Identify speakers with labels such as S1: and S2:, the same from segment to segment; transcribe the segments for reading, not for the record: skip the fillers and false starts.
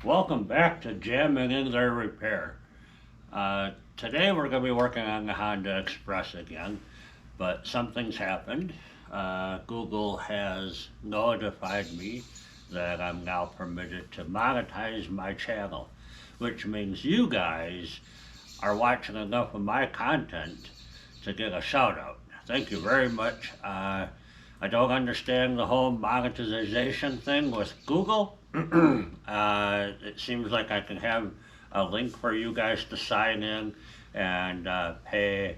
S1: Welcome back to Jamming in Their Repair. Today we're going to be working on the Honda Express again, but something's happened. Google has notified me that I'm now permitted to monetize my channel, which means you guys are watching enough of my content to get a shout out. Thank you very much. I don't understand the whole monetization thing with Google. It seems like I can have a link for you guys to sign in and pay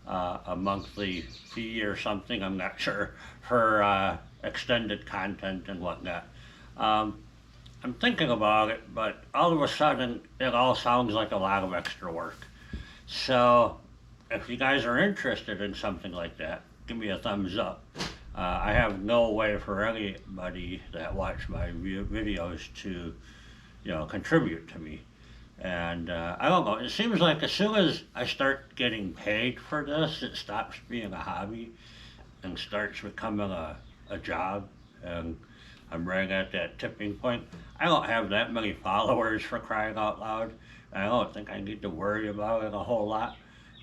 S1: a monthly fee or something, I'm not sure, for extended content and whatnot. I'm thinking about it, but all of a sudden it all sounds like a lot of extra work. So if you guys are interested in something like that, give me a thumbs up. I have no way for anybody that watch my videos to, contribute to me. And I don't know, it seems like as soon as I start getting paid for this, it stops being a hobby and starts becoming a job. And I'm right at that tipping point. I don't have that many followers, for crying out loud. I don't think I need to worry about it a whole lot.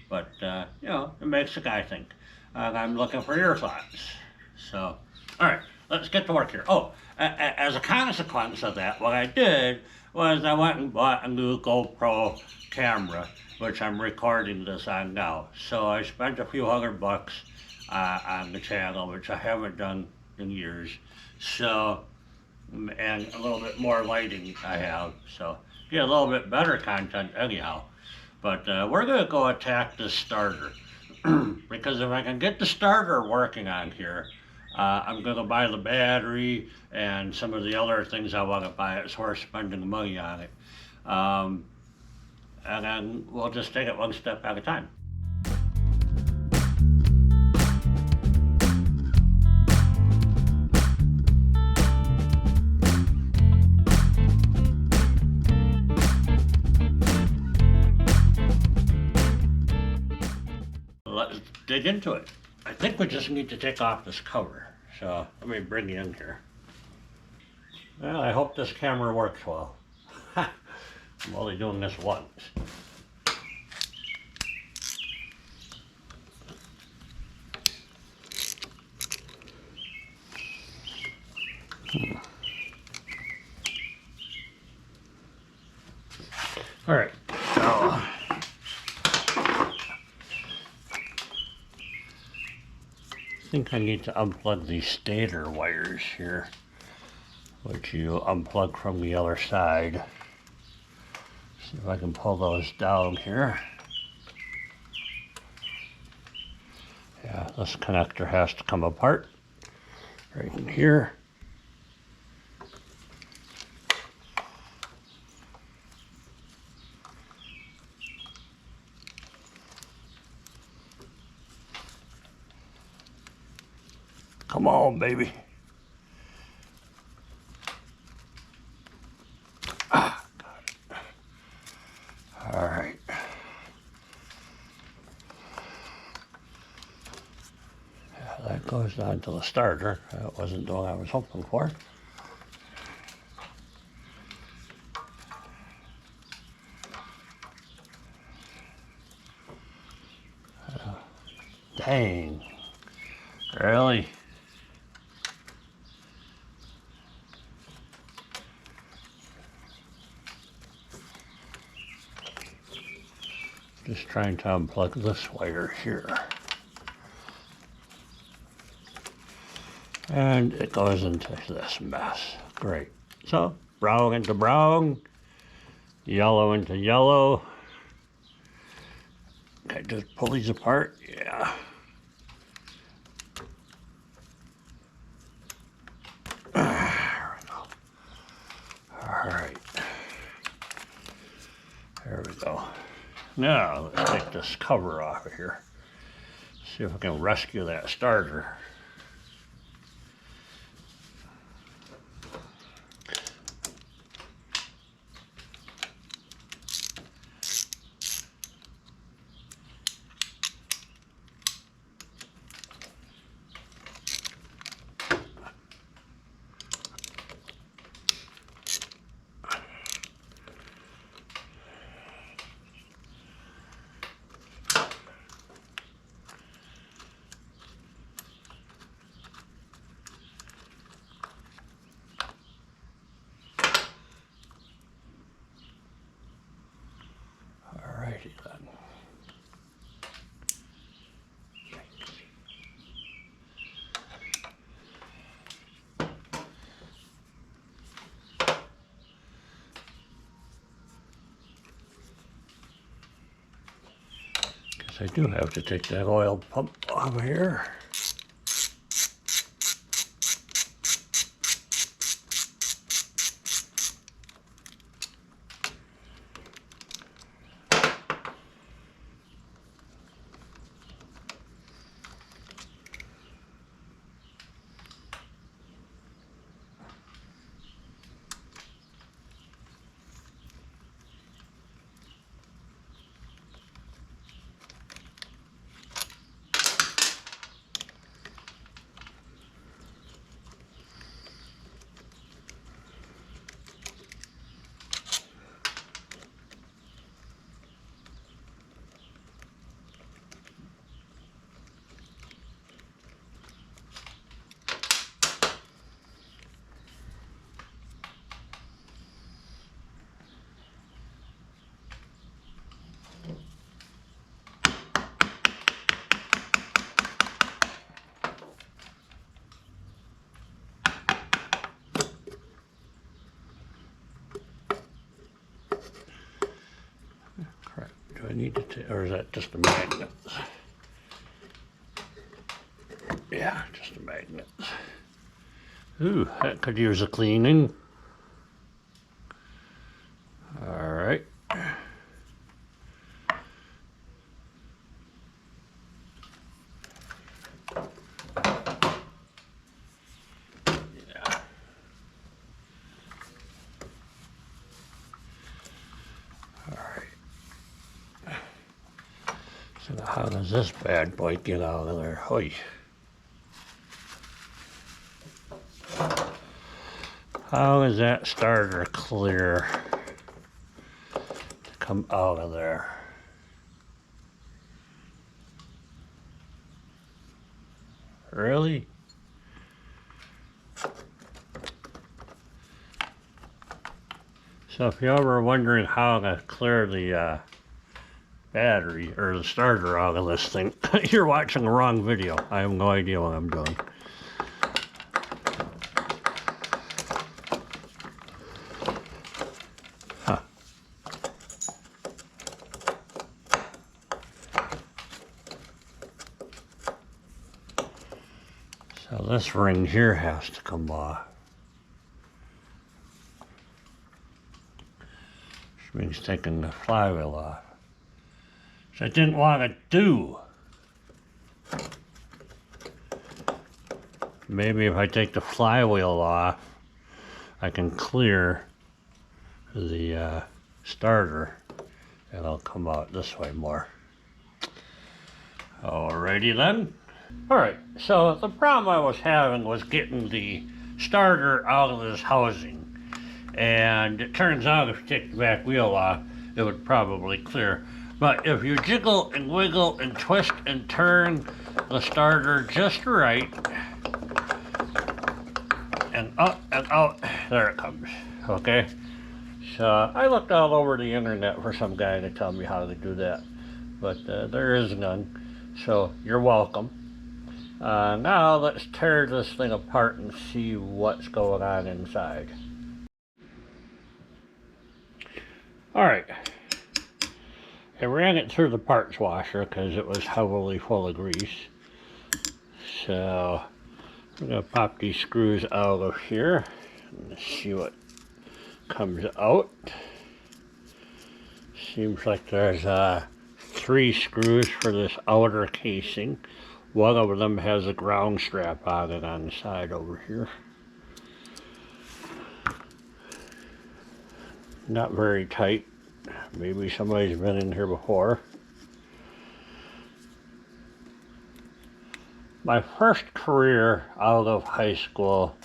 S1: But, it makes a guy think. And I'm looking for your thoughts. So, alright, let's get to work here. Oh, as a consequence of that, what I did was I went and bought a new GoPro camera, which I'm recording this on now. So I spent a few $100 on the channel, which I haven't done in years. So, and a little bit more lighting I have, so get a little bit better content anyhow. But we're gonna go attack this starter. Because if I can get the starter working on here, I'm going to buy the battery and some of the other things I want to buy. It's worth spending money on it. And then we'll just take it one step at a time. Let's dig into it. I think we just need to take off this cover. So let me bring you in here. Well, I hope this camera works well. I'm only doing this once. All right, so I think I need to unplug these stator wires here, which you unplug from the other side. See if I can pull those down here. Yeah, this connector has to come apart right in here. Come on, baby. Ah, got it. All right. Yeah, that goes down to the starter. That wasn't the one I was hoping for. Dang. Really? Just trying to unplug this wire here. And it goes into this mess. Great. So, brown into brown, yellow into yellow. Okay, just pull these apart. Yeah. There we go. All right. There we go. Now, let's take this cover off of here. See if I can rescue that starter. Alrighty then. Guess I do have to take that oil pump off of here. Do I need to, or is that just a magnet? Yeah, just a magnet. Ooh, that could use a cleaning. All right. Yeah. All right. So how does this bad boy get out of there? Hoy. How is that starter clear to come out of there? Really? So if you're ever wondering how to clear the battery or the starter out of this thing, you're watching the wrong video. I have no idea what I'm doing. Huh. So this ring here has to come off. Which means taking the flywheel off. Which I didn't want to do. Maybe if I take the flywheel off, I can clear the starter and it'll come out this way more. Alrighty then. Alright, so the problem I was having was getting the starter out of this housing. And it turns out if you take the back wheel off, it would probably clear. But if you jiggle and wiggle and twist and turn the starter just right, and up and out, there it comes, okay? So I looked all over the internet for some guy to tell me how to do that, but there is none, so you're welcome. Now let's tear this thing apart and see what's going on inside. Alright, I ran it through the parts washer because it was heavily full of grease. So I'm going to pop these screws out of here and see what comes out. Seems like there's 3 screws for this outer casing. One of them has a ground strap on it on the side over here. Not very tight. Maybe somebody's been in here before. My first career out of high school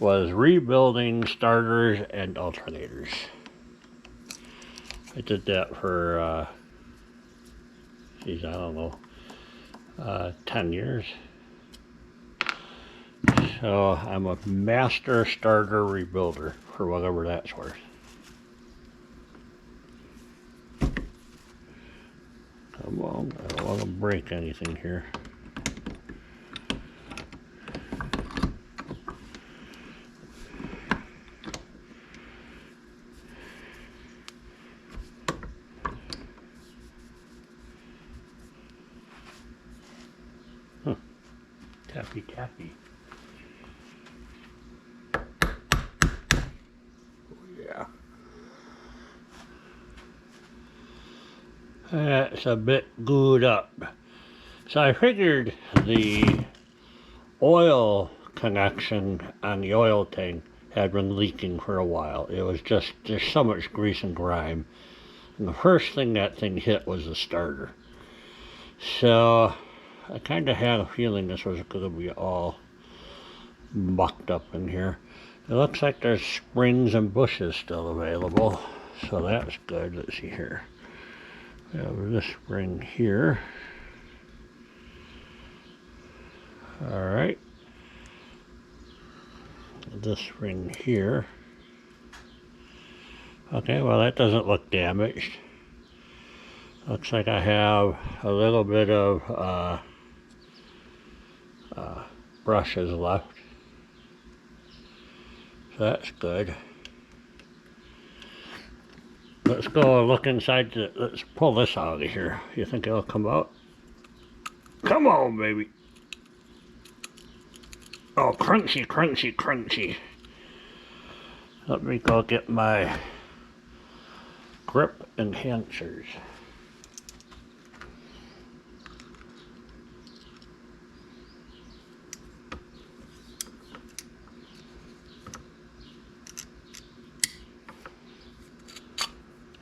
S1: was rebuilding starters and alternators. I did that for, geez, I don't know, 10 years. So I'm a master starter rebuilder for whatever that's worth. Come on, I don't want to break anything here. Tappy tappy. Yeah. That's a bit glued up. So I figured the oil connection on the oil tank had been leaking for a while. It was just, there's so much grease and grime. And the first thing that thing hit was the starter. So I kind of had a feeling this was going to be all mucked up in here. It looks like there's springs and bushes still available, so that's good. Let's see here. We have this spring here. Alright. This spring here. Okay, well that doesn't look damaged. Looks like I have a little bit of brushes left. So that's good. Let's go look inside. Let's pull this out of here. You think it'll come out? Come on, baby. Oh, crunchy, crunchy, crunchy. Let me go get my grip enhancers.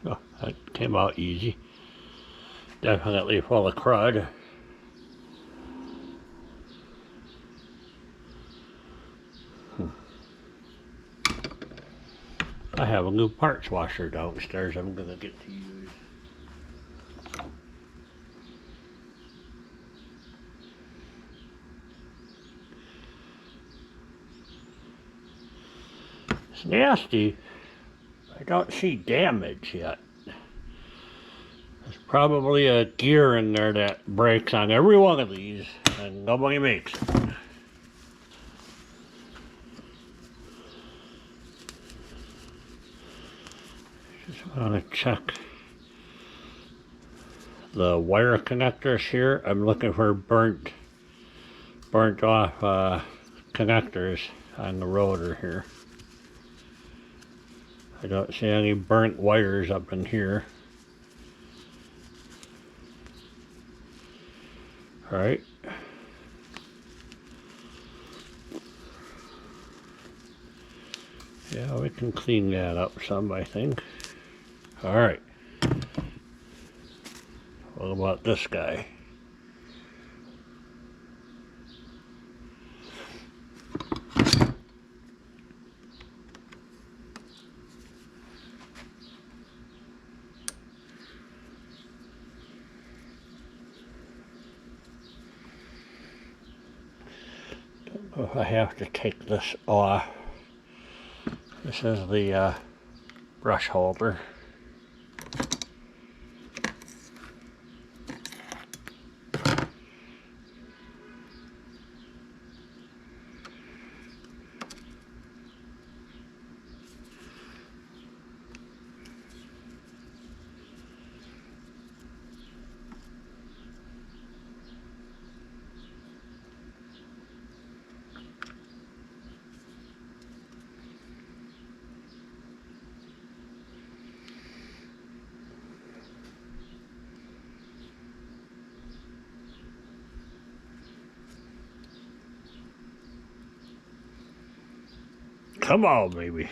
S1: Oh, that came out easy. Definitely full of crud. I have a new parts washer downstairs I'm gonna get to use. It's nasty. I don't see damage yet. There's probably a gear in there that breaks on every one of these, and nobody makes it. Just want to check the wire connectors here. I'm looking for burnt off connectors on the rotor here. I don't see any burnt wires up in here. Alright. Yeah, we can clean that up some, I think. Alright. What about this guy? Don't know if I have to take this off. This is the brush holder. Come on, baby.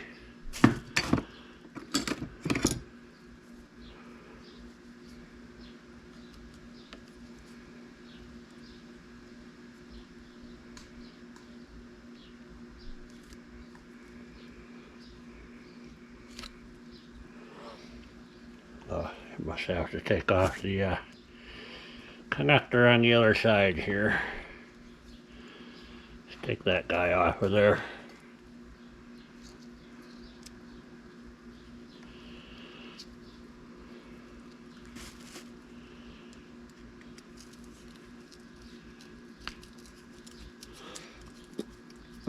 S1: You must have to take off the connector on the other side here. Let's take that guy off of there.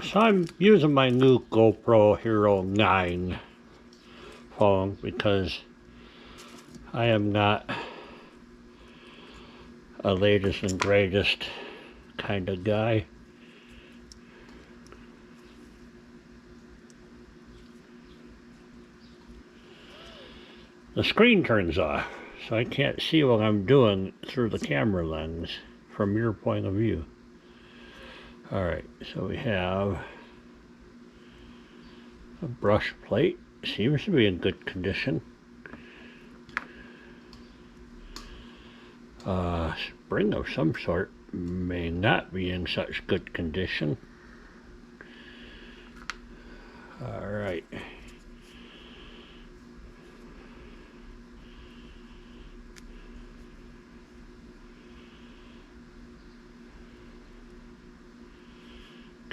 S1: So I'm using my new GoPro Hero 9 phone because I am not a latest and greatest kind of guy. The screen turns off, so I can't see what I'm doing through the camera lens from your point of view. Alright, so we have a brush plate. Seems to be in good condition. Spring of some sort may not be in such good condition. Alright.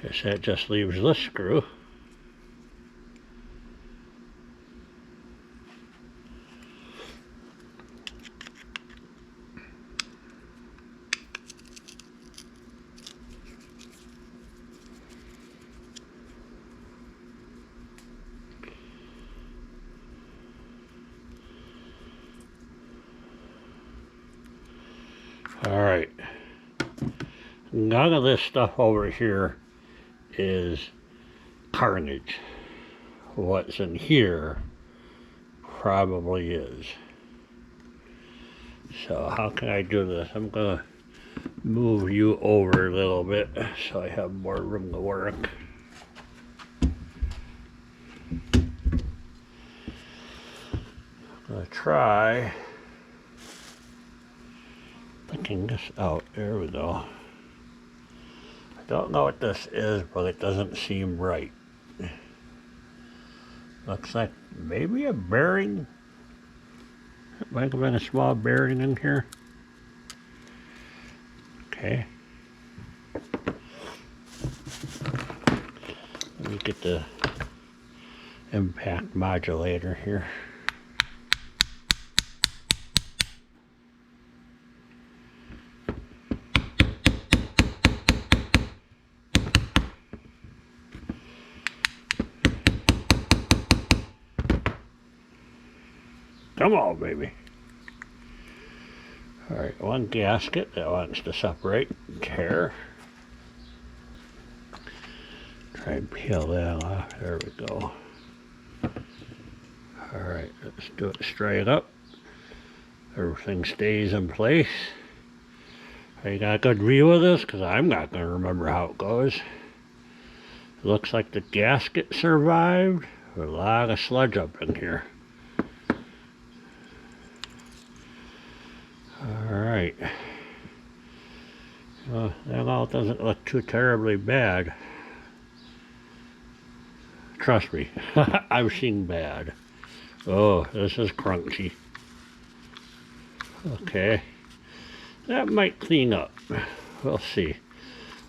S1: Guess that just leaves this screw. Alright. None of this stuff over here is carnage. What's in here probably is. So how can I do this? I'm gonna move you over a little bit so I have more room to work. I'm gonna try picking this out. There we go. I don't know what this is, but it doesn't seem right. Looks like maybe a bearing. It might have been a small bearing in here. Okay. Let me get the impact modulator here. Come on, baby. Alright, one gasket that wants to separate and tear. Try and peel that off. There we go. Alright, let's do it straight up. Everything stays in place. You got a good view of this? Because I'm not going to remember how it goes. It looks like the gasket survived. There's a lot of sludge up in here. Alright. Well, that all doesn't look too terribly bad. Trust me, I've seen bad. Oh, this is crunchy. Okay. That might clean up. We'll see.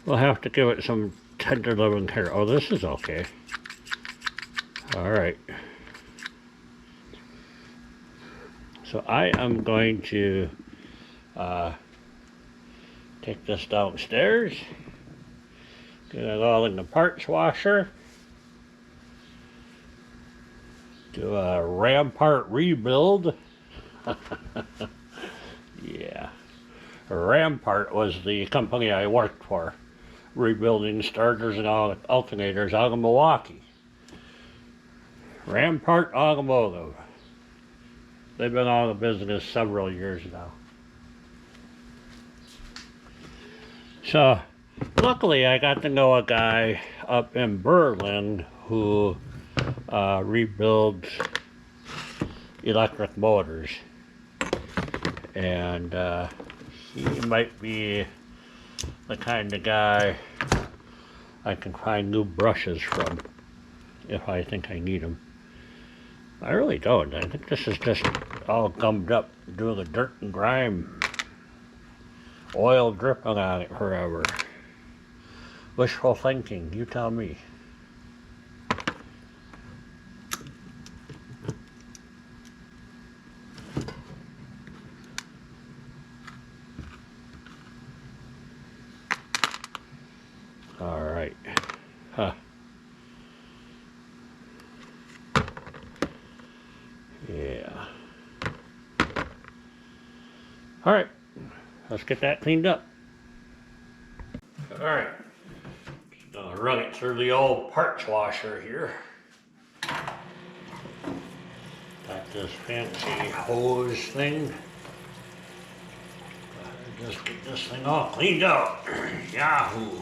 S1: We'll have to give it some tender loving care. Oh, this is okay. Alright. So I am going to take this downstairs, get it all in the parts washer, do a Rampart rebuild. Yeah, Rampart was the company I worked for, rebuilding starters and alternators out of Milwaukee. Rampart Automotive. They've been out of business several years now. So, luckily I got to know a guy up in Berlin who rebuilds electric motors. And he might be the kind of guy I can find new brushes from if I think I need them. I really don't. I think this is just all gummed up due to the dirt and grime. Oil dripping on it forever. Wishful thinking, you tell me. Alright. Huh. Alright, let's get that cleaned up. Alright, just gonna run it through the old parts washer here. Got this fancy hose thing. Just get this thing all cleaned out. Yahoo!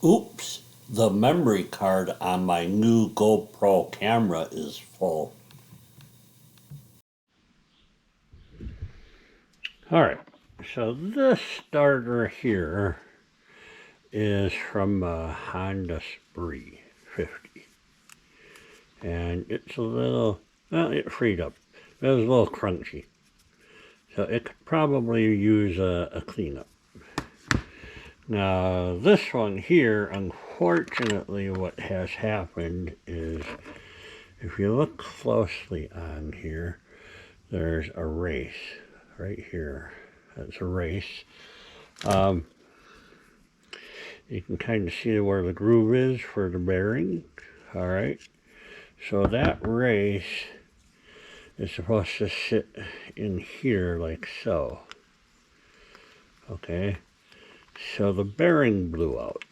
S1: Oops, the memory card on my new GoPro camera is full. Alright, so this starter here is from a Honda Spree 50. And it's a little, well, it freed up. It was a little crunchy. So it could probably use a cleanup. Now, this one here, unfortunately, what has happened is, if you look closely on here, there's a race right here. That's a race. You can kind of see where the groove is for the bearing. All right. So that race is supposed to sit in here like so. Okay. So the bearing blew out.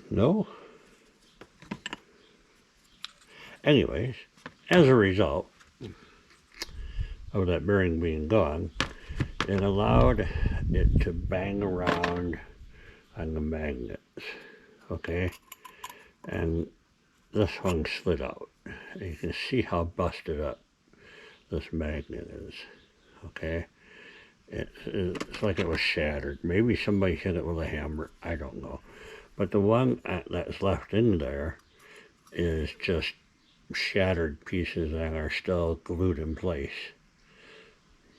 S1: No? Anyways, as a result of that bearing being gone, it allowed it to bang around on the magnets. Okay? And this one slid out. And you can see how busted up this magnet is. Okay, it's like it was shattered. Maybe somebody hit it with a hammer. I don't know. But the one that's left in there is just shattered pieces that are still glued in place.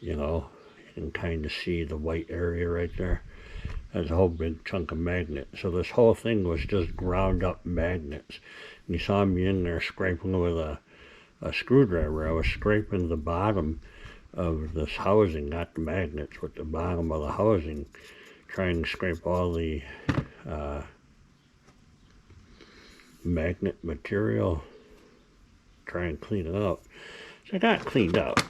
S1: You know, you can kind of see the white area right there. That's a whole big chunk of magnet. So this whole thing was just ground up magnets. And you saw me in there scraping with a screwdriver. I was scraping the bottom of this housing, not the magnets, but the bottom of the housing, trying to scrape all the magnet material, try and clean it up. So I got it cleaned out,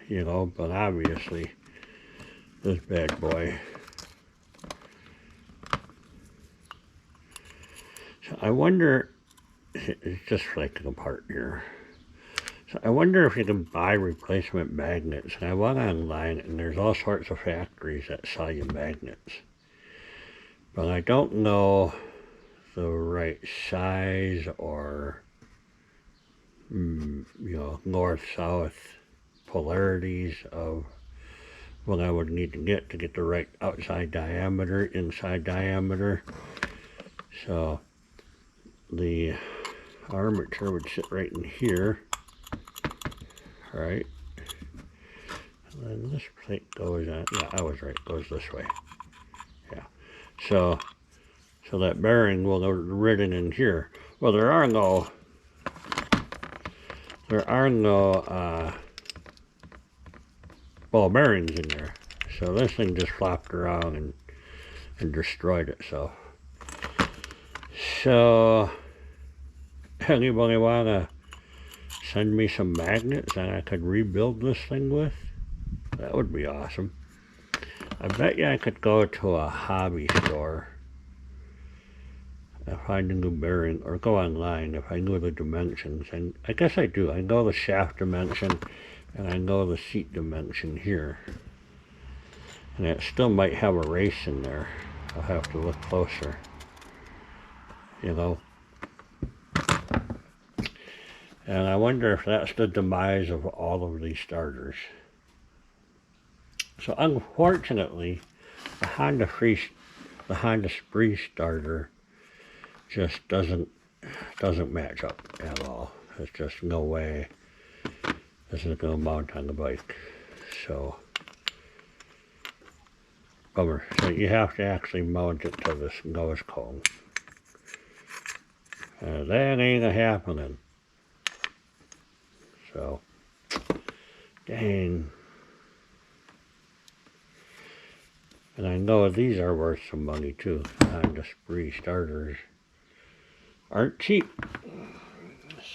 S1: you know, but obviously this bad boy. So I wonder, it's just flaking apart here. So I wonder if you can buy replacement magnets. And I went online, and there's all sorts of factories that sell you magnets. But I don't know the right size or, you know, north-south polarities of what I would need to get the right outside diameter, inside diameter. So the armature would sit right in here. Right, and then this plate goes on. Yeah, I was right. Goes this way. Yeah. So that bearing will go ridden in here. Well, there are no ball bearings in there. So this thing just flopped around and destroyed itself. So anybody wanna send me some magnets that I could rebuild this thing with? That would be awesome. I bet you I could go to a hobby store and find a new bearing, or go online if I knew the dimensions. And I guess I do. I know the shaft dimension, and I know the seat dimension here. And it still might have a race in there. I'll have to look closer. You know. And I wonder if that's the demise of all of these starters. So unfortunately, the Honda Spree starter just doesn't match up at all. There's just no way this is going to mount on the bike. So, bummer. So you have to actually mount it to this nose cone. That ain't happening. So, dang. And I know these are worth some money too. Honda Spree starters aren't cheap.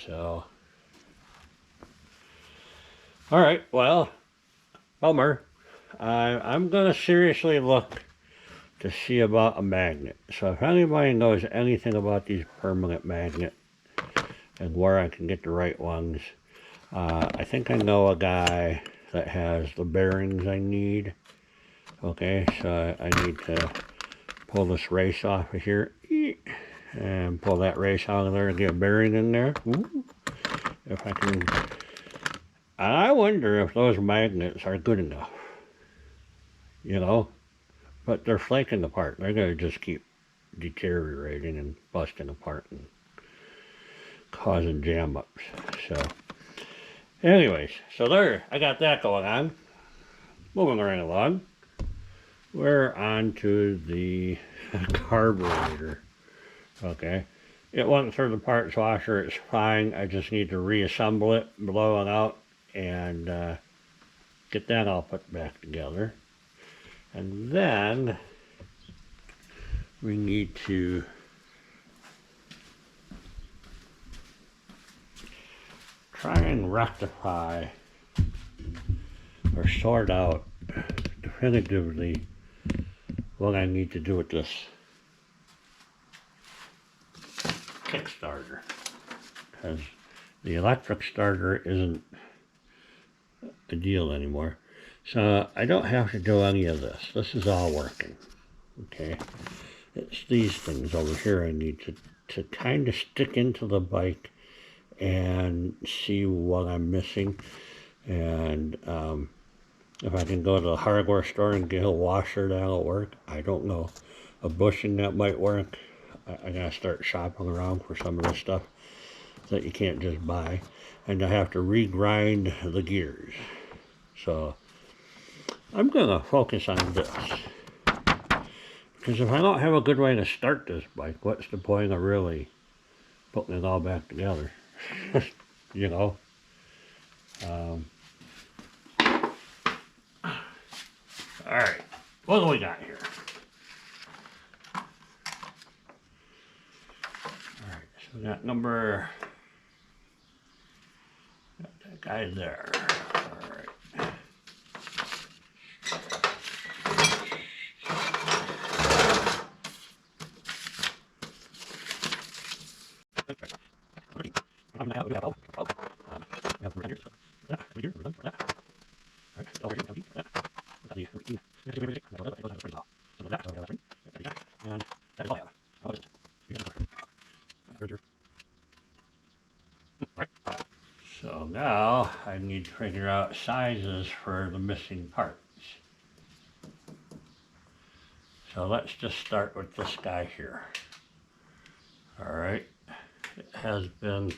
S1: So, alright, well, bummer. I'm going to seriously look to see about a magnet. So if anybody knows anything about these permanent magnets and where I can get the right ones, I think I know a guy that has the bearings I need. Okay, so I need to pull this race off of here and pull that race out of there and get a bearing in there. Ooh, if I can. I wonder if those magnets are good enough, you know, but they're flaking apart. They're going to just keep deteriorating and busting apart and causing jam ups. So anyways, so there, I got that going on. Moving right along, we're on to the carburetor. Okay, it went through the parts washer. It's fine. I just need to reassemble it, blow it out, and get that all put back together. And then we need to try and rectify or sort out definitively what I need to do with this Kickstarter, because the electric starter isn't a deal anymore. So I don't have to do any of this. This is all working. Okay, it's these things over here I need to kind of stick into the bike and see what I'm missing. And if I can go to the hardware store and get a washer, that'll work. I don't know. A bushing, that might work. I gotta start shopping around for some of this stuff that you can't just buy. And I have to regrind the gears. So I'm gonna focus on this. Because if I don't have a good way to start this bike, what's the point of really putting it all back together? You know? Alright, what do we got here? Alright, so we got that guy there. Alright. So now I need to figure out sizes for the missing parts. So let's just start with this guy here. Alright, it has been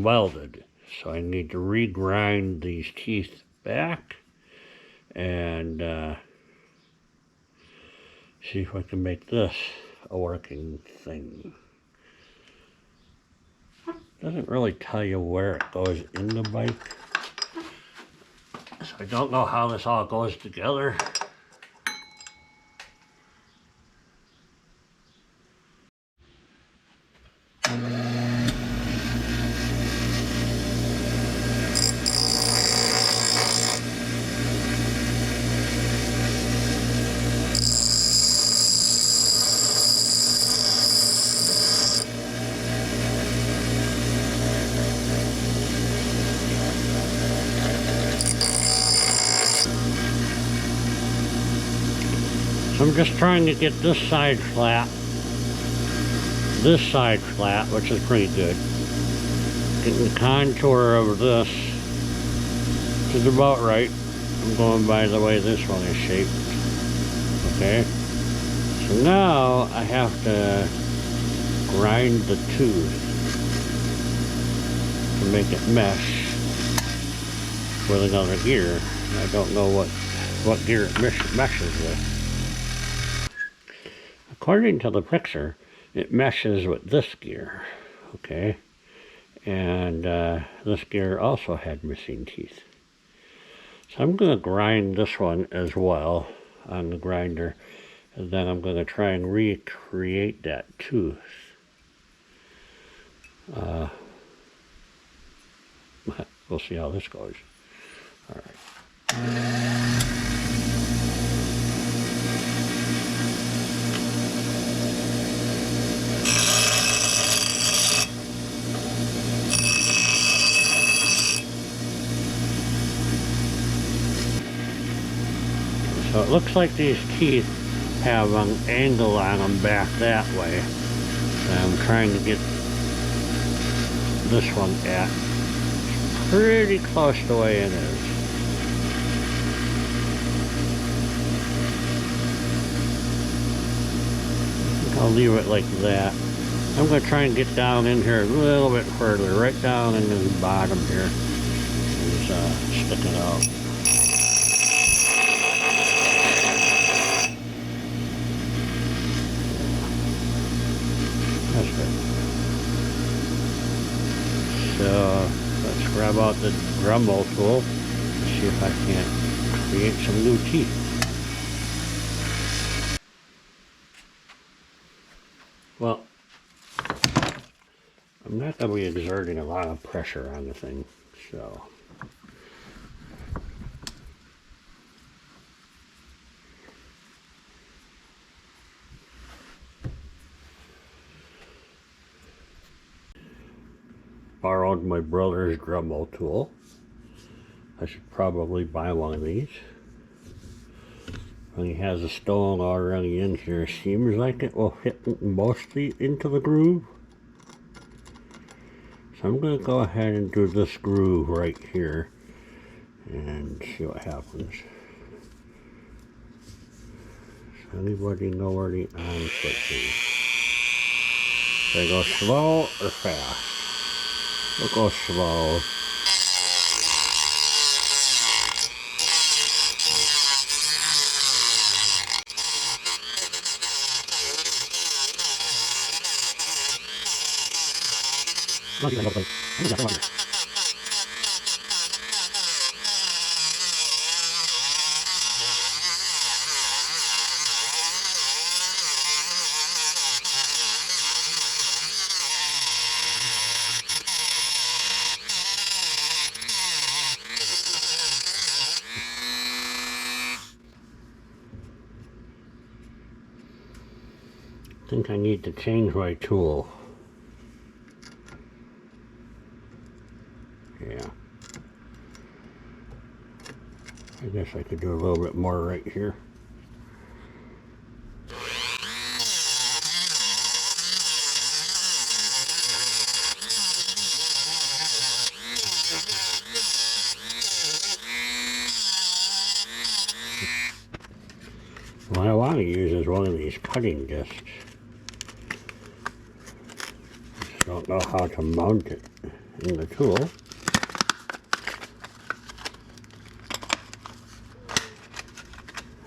S1: welded, so I need to regrind these teeth back and see if I can make this a working thing. Doesn't really tell you where it goes in the bike, so I don't know how this all goes together. I'm just trying to get this side flat this side flat, which is pretty good. Getting the contour of this is about right. I'm going by the way this one is shaped. Okay. So now I have to grind the tooth to make it mesh with another gear. I don't know what gear it meshes with. According to the picture, it meshes with this gear. Okay. And this gear also had missing teeth. So I'm going to grind this one as well on the grinder, and then I'm going to try and recreate that tooth. We'll see how this goes. All right. So it looks like these teeth have an angle on them back that way. And I'm trying to get this one at pretty close to the way it is. I'll leave it like that. I'm going to try and get down in here a little bit further, right down in the bottom here. Just stick it out. That's good. So let's grab out the Dremel tool and see if I can't create some new teeth. Well, I'm not going to be exerting a lot of pressure on the thing, so. Borrowed my brother's Dremel tool. I should probably buy one of these. When he has a stone already in here, seems like it will fit mostly into the groove. So I'm going to go ahead and do this groove right here and see what happens. Does anybody know where the on-foot is? They go slow or fast? We'll go slow. I think I need to change my tool. Yeah. I guess I could do a little bit more right here. What I want to use is one of these cutting discs. Just don't know how to mount it in the tool.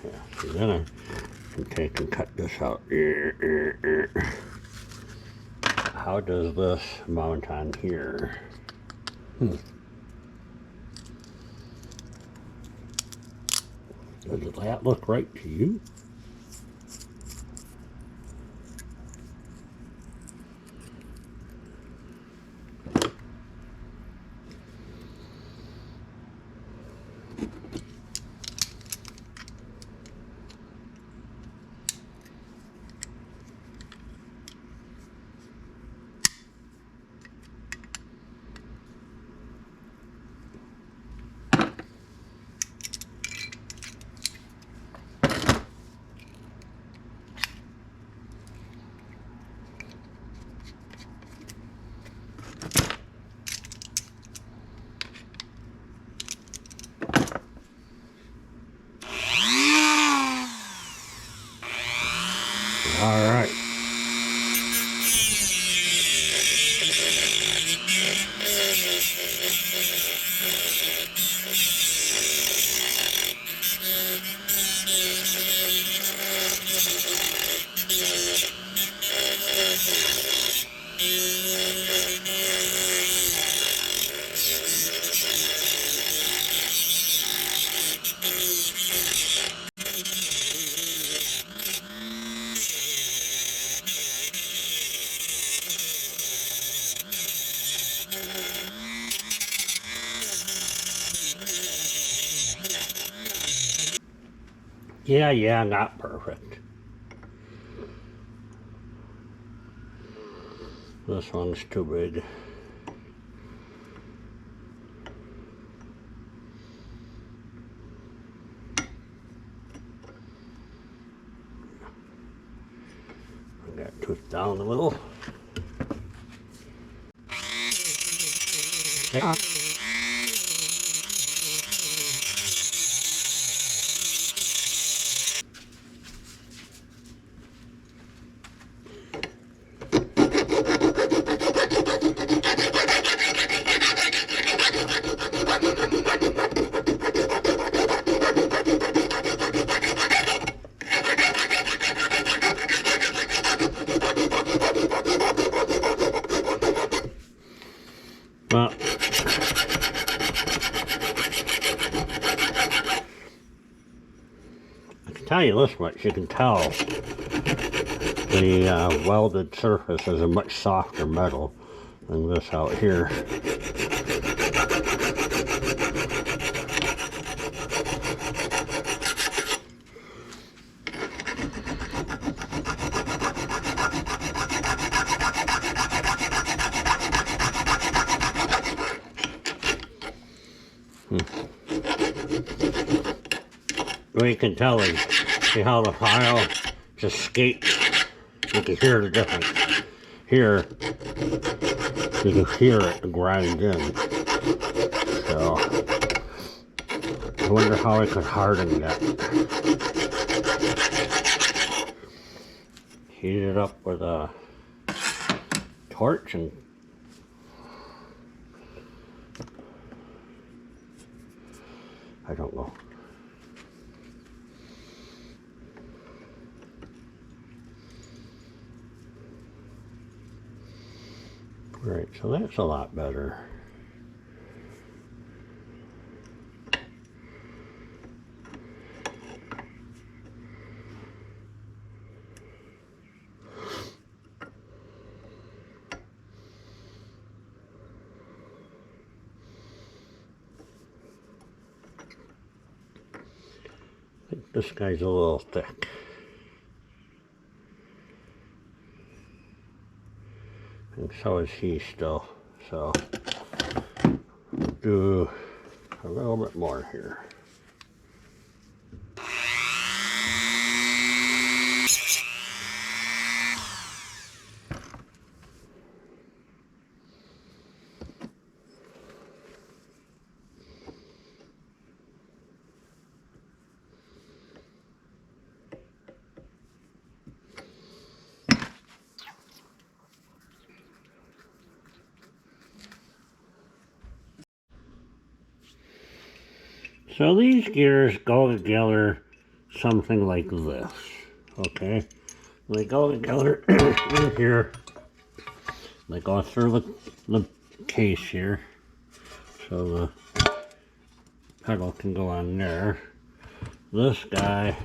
S1: Yeah, so then I can take and cut this out. How does this mount on here? Does that look right to you? Yeah, not perfect. This one's too big. I got toothed down a little. Okay. Well, I can tell you this much, you can tell the welded surface is a much softer metal than this out here. Well, you can tell it. See how the file just skates? You can hear the difference. Here, you can hear it grind in. So, I wonder how I could harden that. Heat it up with a torch and I don't know. Right, so that's a lot better. I think this guy's a little thick. And so is he still. So do a little bit more here. So these gears go together something like this, okay? They go together in here. They go through the case here, so the pedal can go on there. This guy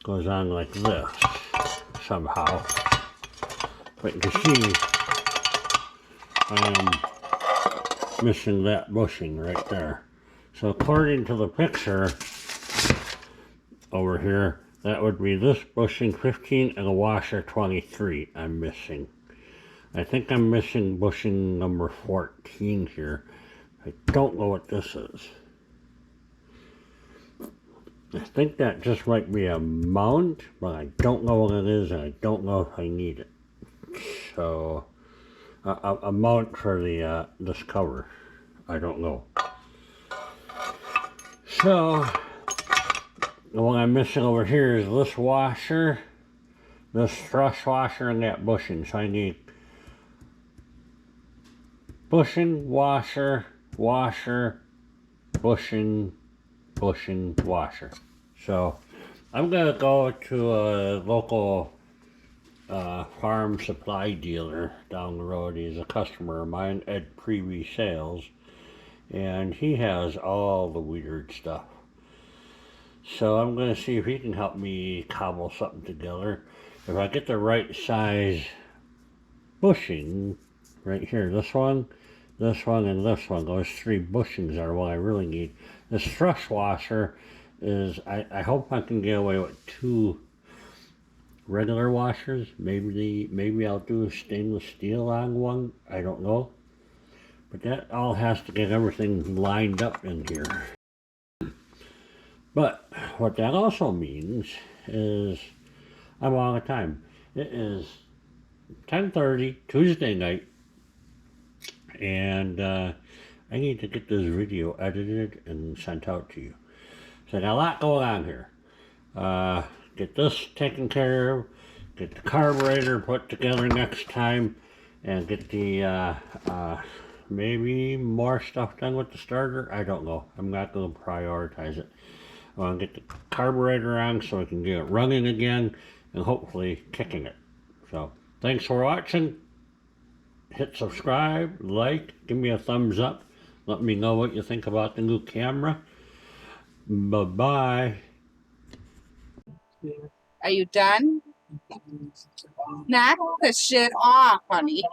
S1: goes on like this, somehow. But you can see I am missing that bushing right there. So according to the picture over here, that would be this bushing 15 and a washer 23 I'm missing. I think I'm missing bushing number 14 here. I don't know what this is. I think that just might be a mount, but I don't know what it is and I don't know if I need it. So, a mount for the this cover. I don't know. So, what I'm missing over here is this washer, this thrust washer, and that bushing. So I need bushing, washer, washer, bushing, bushing, washer. So I'm gonna go to a local farm supply dealer down the road. He's a customer of mine, Ed Preview Sales, and he has all the weird stuff. So I'm gonna see if he can help me cobble something together. If I get the right size bushing, right here, this one, and this one, those 3 bushings are what I really need. This thrust washer is, I hope I can get away with 2 regular washers. Maybe I'll do stainless steel on one, I don't know. But that all has to get everything lined up in here. But what that also means is I'm out of time. It is 10:30 Tuesday night, and I need to get this video edited and sent out to you. So got a lot going on here. Get this taken care of, get the carburetor put together next time, and get the maybe more stuff done with the starter. I don't know. I'm not going to prioritize it. I want to get the carburetor on so I can get it running again and hopefully kicking it. So thanks for watching. Hit subscribe, like, give me a thumbs up. Let me know what you think about the new camera. Bye-bye.
S2: Are you done? Knock the shit off, honey.